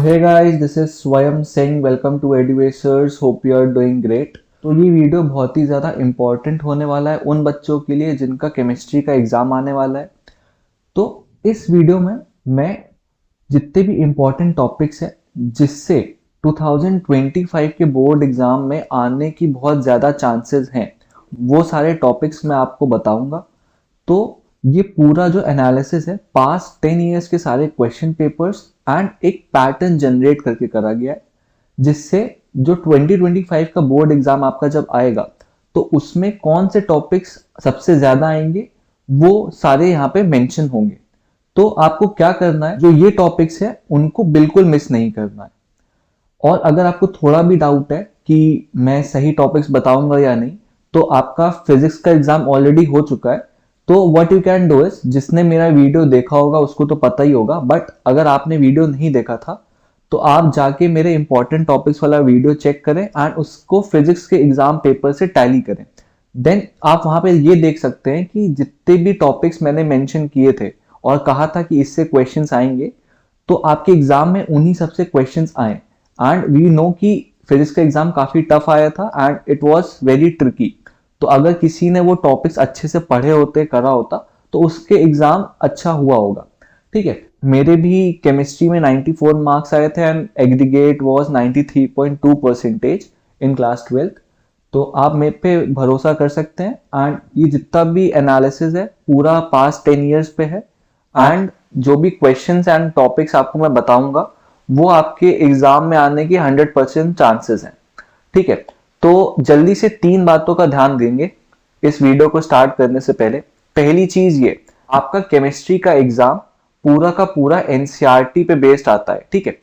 hey guys, this is Swayam Singh. Welcome to Eduvacers. Hope you are doing great. तो ये video बहुत ही ज़्यादा important होने वाला है उन बच्चों के लिए जिनका केमिस्ट्री का एग्ज़ाम आने वाला है। तो इस वीडियो में मैं जितने भी इम्पोर्टेंट टॉपिक्स हैं जिससे 2025 के बोर्ड एग्ज़ाम में आने की बहुत ज़्यादा चांसेस हैं, वो सारे टॉपिक्स मैं आपको बताऊंगा। तो ये पूरा जो एनालिसिस है पास्ट 10 ईयर्स के सारे क्वेश्चन पेपर्स एंड एक पैटर्न जनरेट करके करा गया है, जिससे जो 2025 का बोर्ड एग्जाम आपका जब आएगा तो उसमें कौन से टॉपिक्स सबसे ज्यादा आएंगे वो सारे यहाँ पे मेंशन होंगे। तो आपको क्या करना है, जो ये टॉपिक्स है उनको बिल्कुल मिस नहीं करना है। और अगर आपको थोड़ा भी डाउट है कि मैं सही टॉपिक्स बताऊंगा या नहीं, तो आपका फिजिक्स का एग्जाम ऑलरेडी हो चुका है। तो what you can do is, जिसने मेरा वीडियो देखा होगा उसको तो पता ही होगा, बट अगर आपने वीडियो नहीं देखा था तो आप जाके मेरे इंपॉर्टेंट टॉपिक्स वाला वीडियो चेक करें एंड उसको फिजिक्स के एग्जाम पेपर से टैली करें। देन आप वहां पे ये देख सकते हैं कि जितने भी टॉपिक्स मैंने मेंशन किए थे और कहा था कि इससे क्वेश्चंस आएंगे, तो आपके एग्जाम में उन्हीं सबसे क्वेश्चंस आए। एंड वी नो कि फिजिक्स का एग्जाम काफी टफ आया था and it was very tricky. तो अगर किसी ने वो टॉपिक्स अच्छे से पढ़े होते, करा होता, तो उसके एग्जाम अच्छा हुआ होगा। ठीक है, मेरे भी केमिस्ट्री में 94 मार्क्स आए थे and aggregate was 93.2% in class 12th। तो आप मेरे पे भरोसा कर सकते हैं। एंड ये जितना भी एनालिसिस है पूरा पास्ट 10 ईयर्स पे है एंड जो भी क्वेश्चंस एंड टॉपिक्स आपको मैं बताऊंगा वो आपके एग्जाम में आने की 100% चांसेस हैं। ठीक है, तो जल्दी से 3 बातों का ध्यान देंगे इस वीडियो को स्टार्ट करने से पहले। पहली चीज ये, आपका केमिस्ट्री का एग्जाम पूरा का पूरा एनसीईआरटी पे बेस्ड आता है। ठीक है,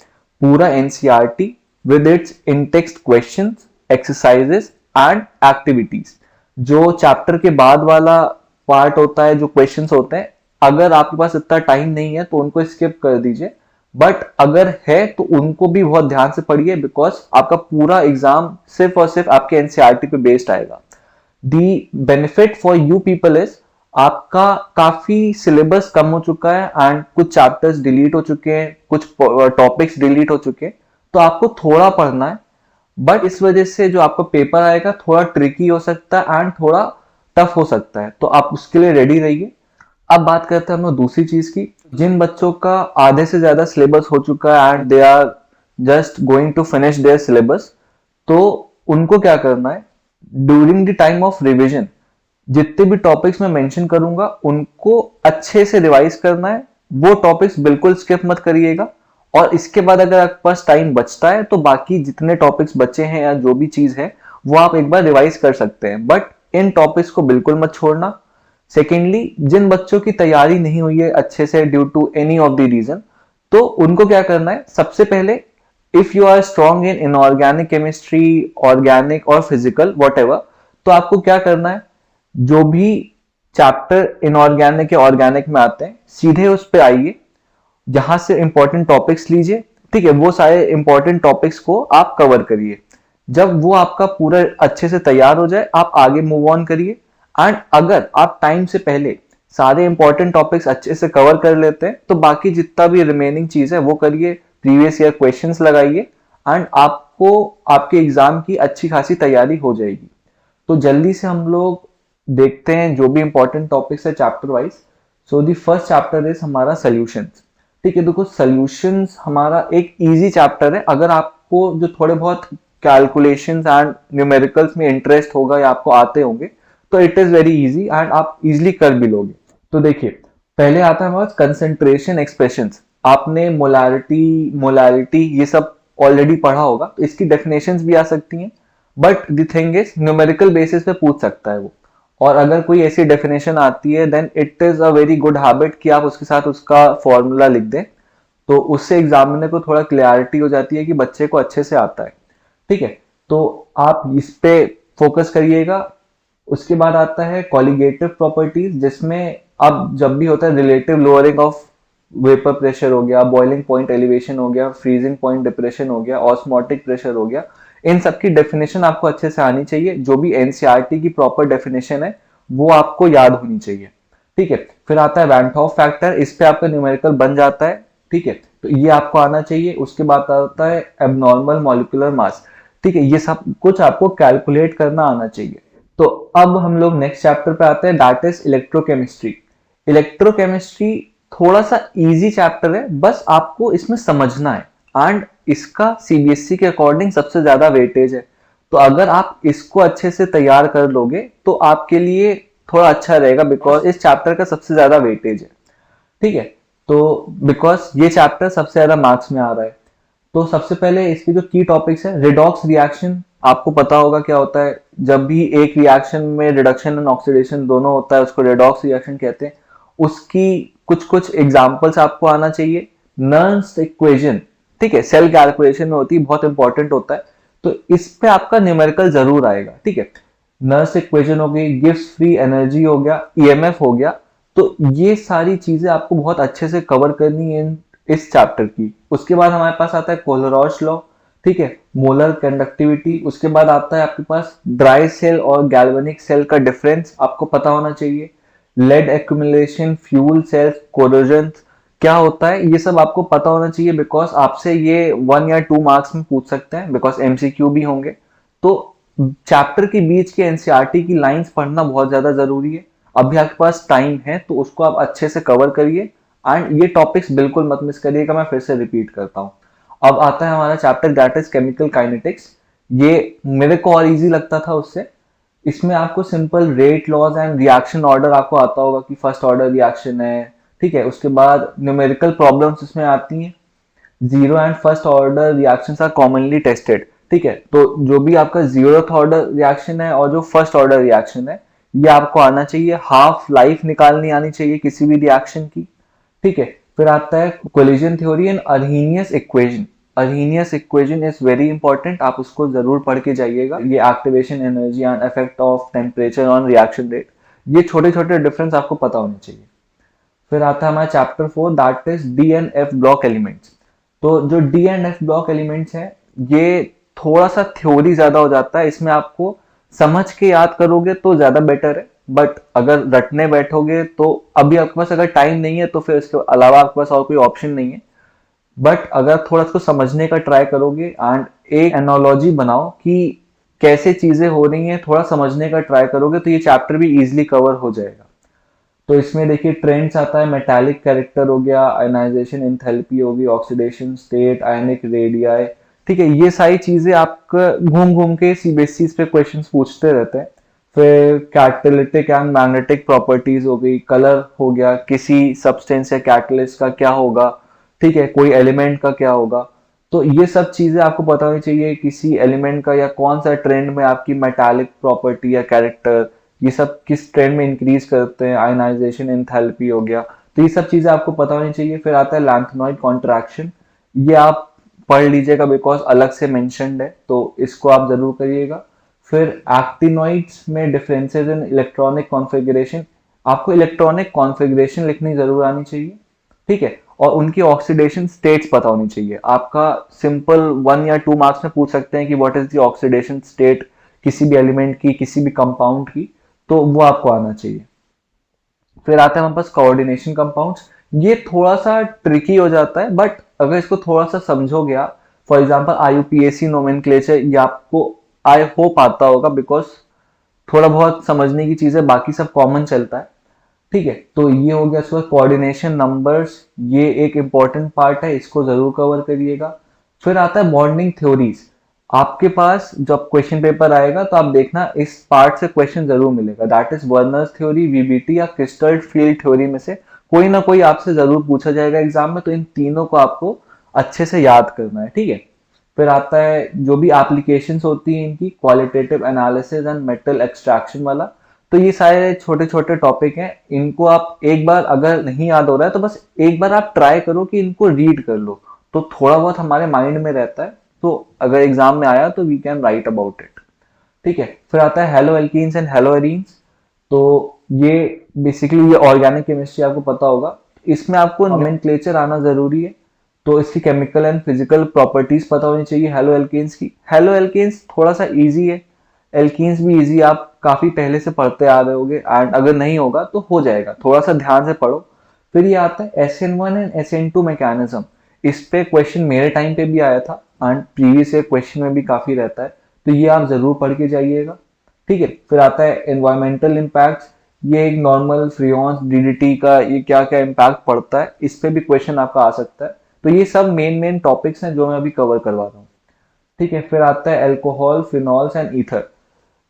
पूरा NCERT with it's in text questions, exercises and activities. जो चैप्टर के बाद वाला पार्ट होता है, जो क्वेश्चंस होते हैं, अगर आपके पास इतना टाइम नहीं है तो उनको स्किप कर दीजिए, बट अगर है तो उनको भी बहुत ध्यान से पढ़िए, बिकॉज आपका पूरा एग्जाम सिर्फ और सिर्फ आपके एनसीईआरटी पे बेस्ड आएगा। दी benefit for you people is, आपका काफी सिलेबस कम हो चुका है एंड कुछ चैप्टर्स डिलीट हो चुके हैं, कुछ टॉपिक्स डिलीट हो चुके हैं, तो आपको थोड़ा पढ़ना है। बट इस वजह से जो आपका पेपर आएगा थोड़ा ट्रिकी हो सकता है एंड थोड़ा टफ हो सकता है, तो आप उसके लिए रेडी रहिए। अब बात करते हैं हम लोग दूसरी चीज की। जिन बच्चों का आधे से ज्यादा सिलेबस हो चुका है and they are just going to finish their syllabus, तो उनको क्या करना है, during the time of revision जितने भी टॉपिक्स मैं मेंशन करूंगा उनको अच्छे से रिवाइज करना है। वो टॉपिक्स बिल्कुल स्किप मत करिएगा। और इसके बाद अगर आपके पास टाइम बचता है तो बाकी जितने टॉपिक्स बचे हैं या जो भी चीज है वो आप एक बार रिवाइज कर सकते हैं, बट इन टॉपिक्स को बिल्कुल मत छोड़ना। सेकेंडली, जिन बच्चों की तैयारी नहीं हुई है अच्छे से due to any of the reason, तो उनको क्या करना है, सबसे पहले if you are strong in inorganic chemistry, organic और फिजिकल व्हाटएवर, तो आपको क्या करना है, जो भी चैप्टर इनऑर्गेनिक या ऑर्गेनिक में आते हैं सीधे उस पर आइए, जहां से इंपॉर्टेंट टॉपिक्स लीजिए। ठीक है, वो सारे इंपॉर्टेंट टॉपिक्स को आप कवर करिए। जब वो आपका पूरा अच्छे से तैयार हो जाए आप आगे मूव ऑन करिए। एंड अगर आप टाइम से पहले सारे इंपॉर्टेंट टॉपिक्स अच्छे से कवर कर लेते हैं तो बाकी जितना भी रिमेनिंग चीज है वो करिए, प्रीवियस ईयर क्वेश्चंस लगाइए एंड आपको आपके एग्जाम की अच्छी खासी तैयारी हो जाएगी। तो जल्दी से हम लोग देखते हैं जो भी इंपॉर्टेंट टॉपिक्स है chapter wise. So the first chapter is हमारा सोल्यूशंस। ठीक है, देखो सोल्यूशंस हमारा एक इजी चैप्टर है। अगर आपको जो थोड़े बहुत कैलकुलेशंस एंड न्यूमेरिकल्स में इंटरेस्ट होगा या आपको आते होंगे तो it is very easy and आप इजीली कर भी लोगे। तो देखिए, पहले आता है हमारा कंसंट्रेशन एक्सप्रेशंस। आपने मोलारिटी ये सब ऑलरेडी पढ़ा होगा, तो इसकी डेफिनेशंस भी आ सकती हैं, but the thing is numerical basis पे पूछ सकता है वो। और अगर कोई ऐसी डेफिनेशन आती है then it is a very good habit कि आप उसके साथ उसका फॉर्मूला लिख दें, तो उससे एग्जामिनर को थोड़ा क्लैरिटी हो जाती है कि बच्चे को अच्छे से आता है। ठीक है, तो आप इस पे फोकस करिएगा। उसके बाद आता है कॉलिगेटिव प्रॉपर्टीज, जिसमें अब जब भी होता है relative lowering of vapour pressure हो गया, बॉइलिंग पॉइंट एलिवेशन हो गया, फ्रीजिंग पॉइंट डिप्रेशन हो गया, ऑस्मोटिक प्रेशर हो गया, इन सबकी डेफिनेशन आपको अच्छे से आनी चाहिए। जो भी एनसीईआरटी की प्रॉपर डेफिनेशन है वो आपको याद होनी चाहिए। ठीक है, फिर आता है वैन हॉफ फैक्टर। इस पे आपका न्यूमेरिकल बन जाता है ठीक है, तो ये आपको आना चाहिए। उसके बाद आता है एबनॉर्मल मॉलिक्यूलर मास, ठीक है, ये सब कुछ आपको कैलकुलेट करना आना चाहिए। तो अब हम लोग नेक्स्ट चैप्टर पे आते हैं, दैट इज इलेक्ट्रोकेमिस्ट्री। इलेक्ट्रोकेमिस्ट्री थोड़ा सा इजी चैप्टर है, बस आपको इसमें समझना है, एंड इसका सीबीएसई के अकॉर्डिंग सबसे ज्यादा वेटेज है। तो अगर आप इसको अच्छे से तैयार कर लोगे तो आपके लिए थोड़ा अच्छा रहेगा, बिकॉज इस चैप्टर का सबसे ज्यादा वेटेज है, ठीक है। तो बिकॉज ये चैप्टर सबसे ज्यादा मार्क्स में आ रहा है, तो सबसे पहले इसके जो की टॉपिक्स है, रिडॉक्स रिएक्शन आपको पता होगा क्या होता है। जब भी एक रिएक्शन में रिडक्शन एंड ऑक्सीडेशन दोनों होता है, उसको रिडॉक्स रिएक्शन कहते हैं। उसकी कुछ कुछ एग्जांपल्स आपको आना चाहिए। नर्न्स इक्वेशन, ठीक है, सेल कैलकुलेशन में होती है, बहुत इंपॉर्टेंट होता है, तो इस पे आपका न्यूमेरिकल जरूर आएगा, ठीक है। नर्स इक्वेशन हो गई, गिब्स फ्री एनर्जी हो गया, ईएमएफ हो गया। तो ये सारी चीजें आपको बहुत अच्छे से कवर करनी है इस चैप्टर की। उसके बाद हमारे पास आता है कोलरॉश लॉ, ठीक है, मोलर कंडक्टिविटी। उसके बाद आता है आपके पास ड्राई सेल और गैल्वेनिक सेल का डिफरेंस आपको पता होना चाहिए। Lead accumulation, fuel cells, corrosion क्या होता है, ये सब आपको पता होना चाहिए, बिकॉज आपसे ये 1 या 2 मार्क्स में पूछ सकते हैं, बिकॉज एमसीक्यू भी होंगे। तो चैप्टर के बीच के एनसीईआरटी की लाइंस पढ़ना बहुत ज्यादा जरूरी है। अभी आपके पास टाइम है तो उसको आप अच्छे से कवर करिए, एंड ये टॉपिक्स बिल्कुल मत मिस करिएगा। मैं फिर से रिपीट करता हूँ। अब आता है हमारा chapter, that is chemical kinetics. ये मेरे को और इजी लगता था उससे। इसमें आपको simple rate laws and reaction order आपको आता होगा कि फर्स्ट ऑर्डर रिएक्शन है, ठीक है। उसके बाद न्यूमेरिकल प्रॉब्लम्स इसमें आती हैं। Zero and first order reactions are commonly tested, ठीक है। तो जो भी आपका जीरोथ ऑर्डर रिएक्शन है और जो फर्स्ट ऑर्डर रिएक्शन है, ये आपको आना चाहिए। हाफ लाइफ निकालनी आनी चाहिए किसी भी रिएक्शन की, ठीक है। फिर आता है collision theory and Arrhenius equation. Arrhenius equation is very important, आप उसको जरूर पढ़ के जाइएगा। ये activation energy and effect of temperature on reaction rate, ये छोटे छोटे डिफरेंस आपको पता होने चाहिए। फिर आता है हमारा chapter 4, that is D and F block elements. तो जो D and F block elements है, ये थोड़ा सा थ्योरी ज्यादा हो जाता है। इसमें आपको समझ के याद करोगे तो ज्यादा बेटर है, बट अगर रटने बैठोगे तो अभी आपके पास अगर टाइम नहीं है तो फिर इसके अलावा आपके पास और कोई ऑप्शन नहीं है। बट अगर थोड़ा इसको समझने का ट्राई करोगे एंड एक एनोलॉजी बनाओ कि कैसे चीजें हो रही हैं, थोड़ा समझने का ट्राई करोगे तो ये चैप्टर भी इजिली कवर हो जाएगा। तो इसमें देखिए ट्रेंड्स आता है, मेटालिक कैरेक्टर हो गया, आयनाइजेशन एंथैल्पी होगी, ऑक्सीडेशन स्टेट, आयनिक रेडियाई, ठीक है। ये सारी चीजें आपका घूम घूम के सीबीएसई पे क्वेश्चंस पूछते रहते हैं। फिर कैटालिटिक एंड मैग्नेटिक प्रॉपर्टीज हो गई, कलर हो गया, किसी सब्सटेंस या कैटलिस्ट का क्या होगा, ठीक है, कोई एलिमेंट का क्या होगा। तो ये सब चीजें आपको पता होनी चाहिए, किसी एलिमेंट का या कौन सा ट्रेंड में आपकी मेटालिक प्रॉपर्टी या कैरेक्टर, ये सब किस ट्रेंड में इंक्रीज करते हैं, आयनाइजेशन एंथैल्पी हो गया। तो ये सब चीजें आपको पता होनी चाहिए। फिर आता है लैंथेनॉइड कॉन्ट्रैक्शन, ये आप पढ़ लीजिएगा बिकॉज अलग से मेंशन्ड है, तो इसको आप जरूर करिएगा। फिर एक्टिनॉइड्स में डिफरेंसेस इन इलेक्ट्रॉनिक कॉन्फ़िगरेशन, आपको इलेक्ट्रॉनिक कॉन्फ़िगरेशन लिखनी जरूर आनी चाहिए, ठीक है। और उनकी ऑक्सीडेशन स्टेट्स पता होनी चाहिए। आपका सिंपल 1 या 2 मार्क्स में पूछ सकते हैं कि what is the oxidation state किसी भी एलिमेंट की, किसी भी कंपाउंड की, तो वो आपको आना चाहिए। फिर आता है हमारे पास कोऑर्डिनेशन कंपाउंड्स। ये थोड़ा सा ट्रिकी हो जाता है, बट अगर इसको थोड़ा सा समझोगे आप, फॉर एग्जांपल आईयूपीएसी नोमेनक्लेचर, ये आपको आई होप आता होगा, बिकॉज थोड़ा बहुत समझने की चीजें, बाकी सब कॉमन चलता है, ठीक है। तो ये हो गया। उसके बाद कोऑर्डिनेशन नंबर्स, ये एक इंपॉर्टेंट पार्ट है, इसको जरूर कवर करिएगा। फिर आता है बॉन्डिंग थ्योरीज। आपके पास जब क्वेश्चन पेपर आएगा तो आप देखना इस पार्ट से क्वेश्चन जरूर मिलेगा, that is Werner's theory, VBT या क्रिस्टल फील्ड थ्योरी में से कोई ना कोई आपसे जरूर पूछा जाएगा एग्जाम में। तो इन तीनों को आपको अच्छे से याद करना है, ठीक है। फिर आता है जो भी एप्लीकेशंस होती हैं इनकी, qualitative analysis and metal extraction वाला। तो ये सारे छोटे छोटे टॉपिक हैं, इनको आप एक बार अगर नहीं याद हो रहा है तो बस एक बार आप ट्राई करो कि इनको रीड कर लो, तो थोड़ा बहुत हमारे माइंड में रहता है, तो अगर एग्जाम में आया तो we can write about it, ठीक है। फिर आता है haloalkanes and haloarenes. तो ये बेसिकली ये ऑर्गेनिक केमिस्ट्री आपको पता होगा, इसमें आपको नोमेनक्लेचर आना जरूरी है। तो इसकी केमिकल एंड फिजिकल प्रॉपर्टीज पता होनी चाहिए हेलो एल्केन्स की। हेलो एल्केन्स थोड़ा सा इजी है, एल्कीन्स भी इजी, आप काफी पहले से पढ़ते आ रहे होगे, एंड अगर नहीं होगा तो हो जाएगा, थोड़ा सा ध्यान से पढ़ो। फिर ये आता है SN1 एंड SN2 मैकेनिज्म। इस पे क्वेश्चन मेरे टाइम पे भी आया था एंड प्रीवियस ईयर क्वेश्चन में भी काफी रहता है, तो ये आप जरूर पढ़ के जाइएगा। ठीक है, फिर आता है एनवायरमेंटल इम्पैक्ट्स। ये एक नॉर्मल फ्रियोन्स DDT का ये क्या क्या इम्पैक्ट पड़ता है, इस पे भी क्वेश्चन आपका आ सकता है। तो ये सब मेन टॉपिक्स हैं जो मैं अभी कवर करवा रहा हूँ। ठीक है, फिर आता है अल्कोहल, फिनॉल्स एंड ईथर।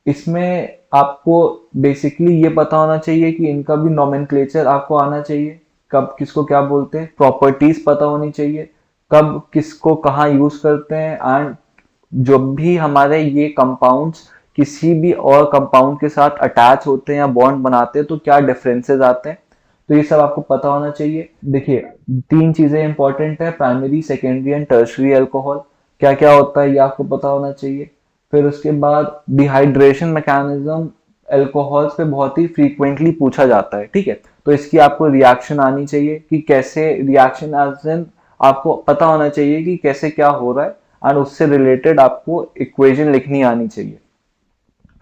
इसमें आपको बेसिकली ये पता होना चाहिए कि इनका भी नोमेनक्लेचर आपको आना चाहिए, कब किसको क्या बोलते हैं, प्रॉपर्टीज पता होनी चाहिए, कब किसको कहाँ यूज करते हैं, एंड जब भी हमारे ये कंपाउंड्स किसी भी और कंपाउंड के साथ अटैच होते हैं या बॉन्ड बनाते हैं तो क्या डिफरेंसेस आते हैं, तो ये सब आपको पता होना चाहिए। देखिए, 3 चीजें इंपॉर्टेंट है, primary, secondary and tertiary alcohol, क्या क्या होता है ये आपको पता होना चाहिए। फिर उसके बाद डिहाइड्रेशन मैकेनिज्म अल्कोहल्स पे बहुत ही फ्रीक्वेंटली पूछा जाता है। ठीक है, तो इसकी आपको रिएक्शन आनी चाहिए कि कैसे रिएक्शन, एज इन आपको पता होना चाहिए कि कैसे क्या हो रहा है एंड उससे रिलेटेड आपको इक्वेशन लिखनी आनी चाहिए।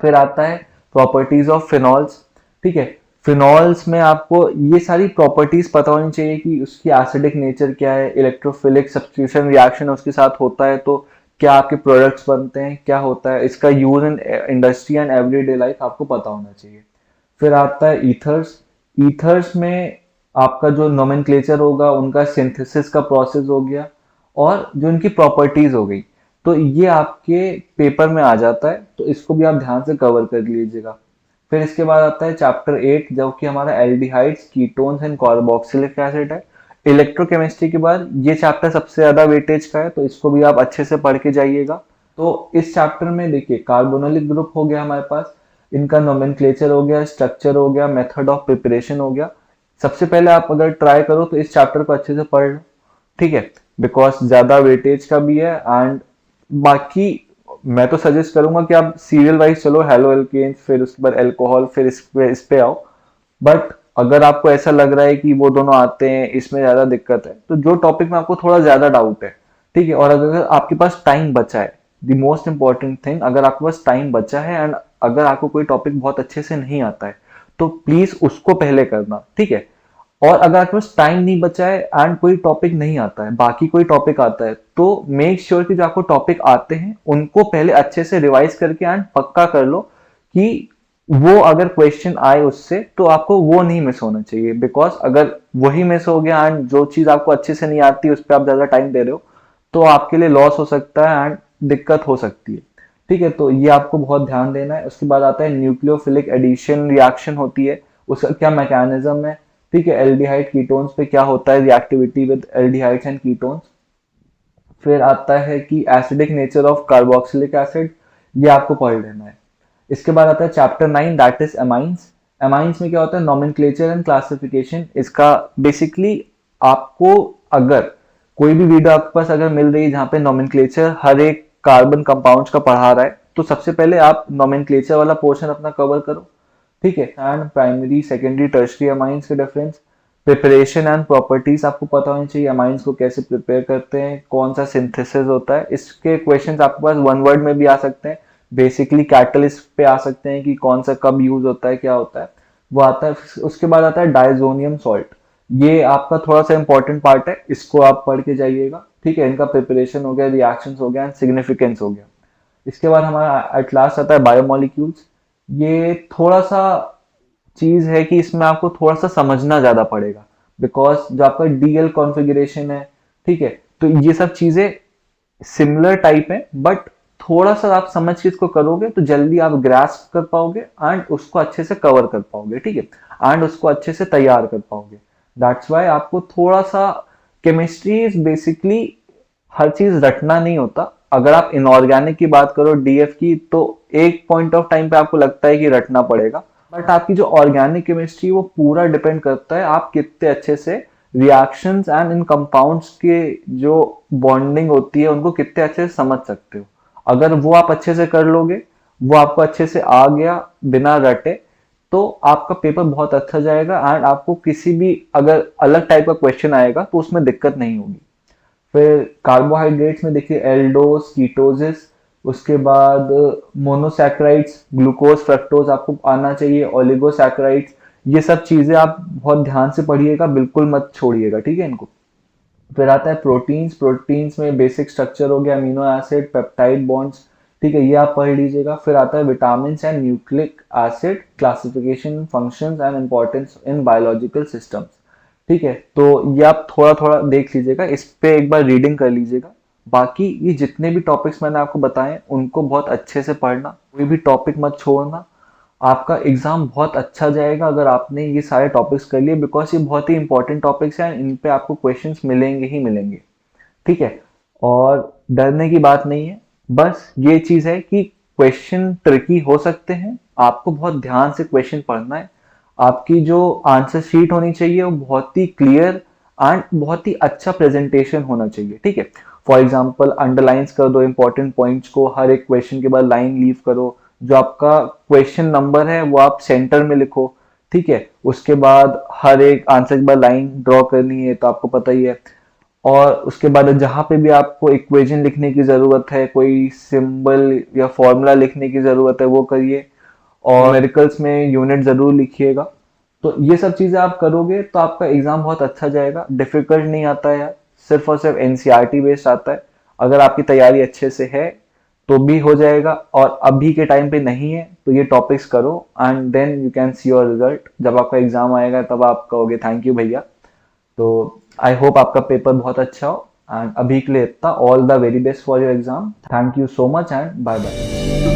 फिर आता है प्रॉपर्टीज ऑफ फिनॉल्स। ठीक है, फिनॉल्स में आपको ये सारी प्रॉपर्टीज पता होनी चाहिए कि उसकी एसिडिक नेचर क्या है, इलेक्ट्रोफिलिक सब्स्टिट्यूशन रिएक्शन उसके साथ होता है तो क्या आपके प्रोडक्ट्स बनते हैं, क्या होता है, इसका use in industry and everyday life आपको पता होना चाहिए। फिर आता है ईथर्स। ईथर्स में आपका जो नोमेनक्लेचर होगा, उनका सिंथेसिस का प्रोसेस हो गया और जो इनकी प्रॉपर्टीज हो गई, तो ये आपके पेपर में आ जाता है, तो इसको भी आप ध्यान से कवर कर लीजिएगा। फिर इसके बाद आता है चैप्टर 8 जो कि हमारा aldehydes, ketones and carboxylic acid है। इलेक्ट्रोकेमिस्ट्री के बाद ये चैप्टर सबसे ज्यादा वेटेज का है, तो इसको भी आप अच्छे से पढ़ के जाइएगा। तो इस चैप्टर में देखिए, कार्बोनोलिक ग्रुप हो गया हमारे पास, इनका नोमेनक्लेचर हो गया, स्ट्रक्चर हो गया, मेथड ऑफ प्रिपरेशन हो गया। सबसे पहले आप अगर ट्राई करो तो इस चैप्टर को अच्छे से पढ़ लो। ठीक है, बिकॉज ज्यादा वेटेज का भी है एंड बाकी मैं तो सजेस्ट करूंगा कि आप सीरियल वाइज चलो, हेलो एल्केन्स, फिर उसके बाद अल्कोहल, फिर इस पे आओ। बट अगर आपको ऐसा लग रहा है कि वो दोनों आते हैं, इसमें ज्यादा दिक्कत है, तो जो टॉपिक में आपको थोड़ा ज्यादा डाउट है, ठीक है, और अगर आपके पास टाइम बचा है, द मोस्ट इंपॉर्टेंट थिंग, अगर आपके पास टाइम बचा है एंड अगर आपको कोई टॉपिक बहुत अच्छे से नहीं आता है तो प्लीज उसको पहले करना। ठीक है, और अगर आपके पास टाइम नहीं बचा है एंड कोई टॉपिक नहीं आता है, बाकी कोई टॉपिक आता है, तो मेक श्योर कि जो आपको टॉपिक आते हैं उनको पहले अच्छे से रिवाइज करके एंड पक्का कर लो कि वो अगर क्वेश्चन आए उससे तो आपको वो नहीं मिस होना चाहिए। बिकॉज अगर वही मिस हो गया एंड जो चीज आपको अच्छे से नहीं आती उस पर आप ज्यादा टाइम दे रहे हो तो आपके लिए लॉस हो सकता है एंड दिक्कत हो सकती है। ठीक है, तो ये आपको बहुत ध्यान देना है। उसके बाद आता है न्यूक्लियोफिलिक एडिशन रिएक्शन होती है, उसका क्या मैकेनिज्म है। ठीक है, एल्डिहाइड कीटोन्स पे क्या होता है, reactivity with aldehydes and ketones. फिर आता है कि acidic nature of carboxylic acid, ये आपको पढ़ लेना है। इसके बाद आता है chapter 9 that is amines. Amines में क्या होता है, नोमेनक्लेचर एंड क्लासिफिकेशन। इसका बेसिकली आपको अगर कोई भी वीडियो आपके पास अगर मिल रही है जहाँ पे नोमेनक्लेचर हर एक कार्बन कंपाउंड्स का पढ़ा रहा है, तो सबसे पहले आप नोमेनक्लेचर वाला पोर्शन अपना कवर करो। ठीक है, and primary, secondary, tertiary amines के डिफरेंस, प्रिपरेशन एंड प्रॉपर्टीज आपको पता होनी चाहिए, अमाइंस को कैसे प्रिपेयर करते हैं, कौन सा सिंथेसिस होता है। इसके क्वेश्चंस आपके पास वन वर्ड में भी आ सकते हैं, बेसिकली कैटलिस्ट पे आ सकते हैं कि कौन सा कब यूज होता है, क्या होता है, वो आता है। उसके बाद आता है डायजोनियम सॉल्ट, ये आपका थोड़ा सा इंपॉर्टेंट पार्ट है, इसको आप पढ़ के जाइएगा। ठीक है, इनका प्रिपरेशन हो गया, रिएक्शंस हो गया, सिग्निफिकेंस हो गया। इसके बाद हमारा एट लास्ट आता है बायोमोलिक्यूल्स। ये थोड़ा सा चीज है कि इसमें आपको थोड़ा सा समझना ज्यादा पड़ेगा, बिकॉज जो आपका डीएल कॉन्फ़िगरेशन है, ठीक है, तो ये सब चीजें सिमिलर टाइप है, बट थोड़ा सा आप समझ के इसको करोगे तो जल्दी आप ग्रास्प कर पाओगे एंड उसको अच्छे से कवर कर पाओगे। ठीक है, एंड उसको अच्छे से तैयार कर पाओगे। दैट्स वाई आपको थोड़ा सा, केमिस्ट्री इज बेसिकली हर चीज रटना नहीं होता। अगर आप इनऑर्गेनिक की बात करो, डीएफ की, तो एक पॉइंट ऑफ टाइम पे आपको लगता है कि रटना पड़ेगा, बट आपकी जो ऑर्गेनिक केमिस्ट्री वो पूरा डिपेंड करता है आप कितने अच्छे से रिएक्शंस एंड इन कंपाउंड्स के जो बॉन्डिंग होती है उनको कितने अच्छे से समझ सकते हो। अगर वो आप अच्छे से कर लोगे, वो आपको अच्छे से आ गया बिना रटे, तो आपका पेपर बहुत अच्छा जाएगा एंड आपको किसी भी अगर अलग टाइप का क्वेश्चन आएगा तो उसमें दिक्कत नहीं होगी। फिर कार्बोहाइड्रेट्स में देखिए एल्डोस, कीटोसिस, उसके बाद मोनोसैकेराइड्स, ग्लूकोज, फ्रक्टोज आपको आना चाहिए, ओलिगोसैकेराइड्स, ये सब चीज़ें आप बहुत ध्यान से पढ़िएगा, बिल्कुल मत छोड़िएगा, ठीक है इनको। फिर आता है प्रोटीन्स। प्रोटीन्स में बेसिक स्ट्रक्चर हो गया, अमीनो एसिड, पेप्टाइड बॉन्ड्स, ठीक है, ये आप पढ़ लीजिएगा। फिर आता है vitamin and nucleic acid classification, functions and importance in biological systems, ठीक है। तो ये आप थोड़ा थोड़ा देख लीजिएगा, इस पे एक बार रीडिंग कर लीजिएगा। बाकी ये जितने भी टॉपिक्स मैंने आपको बताए उनको बहुत अच्छे से पढ़ना, कोई भी टॉपिक मत छोड़ना। आपका एग्जाम बहुत अच्छा जाएगा अगर आपने ये सारे टॉपिक्स कर लिए, बिकॉज ये बहुत ही इंपॉर्टेंट टॉपिक्स हैं, इन पे आपको क्वेश्चंस मिलेंगे ही मिलेंगे, ठीक है। और डरने की बात नहीं है, बस ये चीज है कि क्वेश्चन ट्रिकी हो सकते हैं, आपको बहुत ध्यान से क्वेश्चन पढ़ना है। आपकी जो आंसर शीट होनी चाहिए वो बहुत ही क्लियर एंड बहुत ही अच्छा प्रेजेंटेशन होना चाहिए, ठीक है। फॉर एग्जाम्पल अंडरलाइंस कर दो इंपॉर्टेंट पॉइंट्स को, हर एक क्वेश्चन के बाद लाइन लीव करो, जो आपका क्वेश्चन नंबर है वो आप सेंटर में लिखो, ठीक है। उसके बाद हर एक आंसर के बाद लाइन ड्रॉ करनी है, तो आपको पता ही है। और उसके बाद जहां पे भी आपको इक्वेशन लिखने की जरूरत है, कोई सिंबल या फॉर्मूला लिखने की जरूरत है, वो करिए। और न्यूमेरिकल्स में यूनिट जरूर लिखिएगा। तो ये सब चीजें आप करोगे तो आपका एग्जाम बहुत अच्छा जाएगा, डिफिकल्ट नहीं आता है यार, सिर्फ और सिर्फ एनसीईआरटी बेस्ड आता है। अगर आपकी तैयारी अच्छे से है तो भी हो जाएगा, और अभी के टाइम पे नहीं है तो ये टॉपिक्स करो and then you can see your result. जब आपका एग्जाम आएगा तब आप कहोगे थैंक यू भैया। तो आई होप आपका पेपर बहुत अच्छा हो, एंड अभी के लिए इतना, all the very best for your exam. Thank you so much and bye bye.